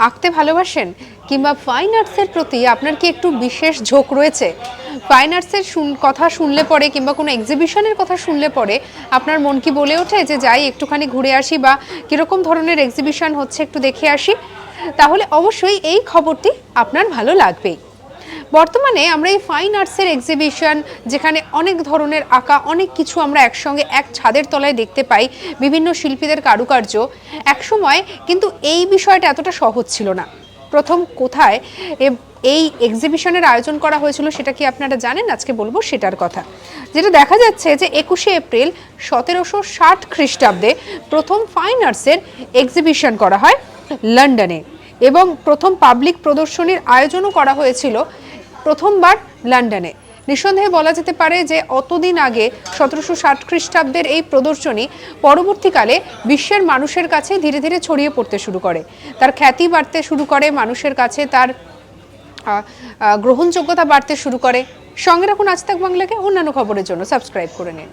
আঁকতে ভালোবাসেন কিংবা ফাইন আর্টসের প্রতি আপনার কি একটু বিশেষ ঝোঁক রয়েছে? ফাইন আর্টসের কথা শুনলে পরে কিংবা কোনো এক্সিবিশনের কথা শুনলে পরে আপনার মন কি বলে ওঠে যে যাই একটুখানি ঘুরে আসি বা কীরকম ধরনের এক্সিবিশন হচ্ছে একটু দেখে আসি? তাহলে অবশ্যই এই খবরটি আপনার ভালো লাগবেই। বর্তমানে আমরা এই ফাইন আর্টসের এক্সিবিশন, যেখানে অনেক ধরনের আঁকা, অনেক কিছু আমরা একসঙ্গে এক ছাদের তলায় দেখতে পাই, বিভিন্ন শিল্পীদের কারুকার্য। একসময় কিন্তু এই বিষয়টা এতটা সহজ ছিল না। প্রথম কোথায় এই এক্সিবিশনের আয়োজন করা হয়েছিল সেটা কি আপনারা জানেন? আজকে বলবো সেটার কথা। যেটা দেখা যাচ্ছে যে 21শে এপ্রিল 1760 খ্রিস্টাব্দে প্রথম ফাইন আর্টসের এক্সিবিশন করা হয় লন্ডনে, এবং প্রথম পাবলিক প্রদর্শনীর আয়োজনও করা হয়েছিল প্রথমবার লন্ডনে। নিঃসন্দেহে বলা যেতে পারে যে অতদিন আগে 1760 খ্রিস্টাব্দের এই প্রদর্শনী পরবর্তীকালে বিশ্বের মানুষের কাছে ধীরে ধীরে ছড়িয়ে পড়তে শুরু করে, তার খ্যাতি বাড়তে শুরু করে, মানুষের কাছে তার গ্রহণযোগ্যতা বাড়তে শুরু করে। সঙ্গে রাখুন আজ তাক বাংলাকে। অন্যান্য খবরের জন্য সাবস্ক্রাইব করে নিন।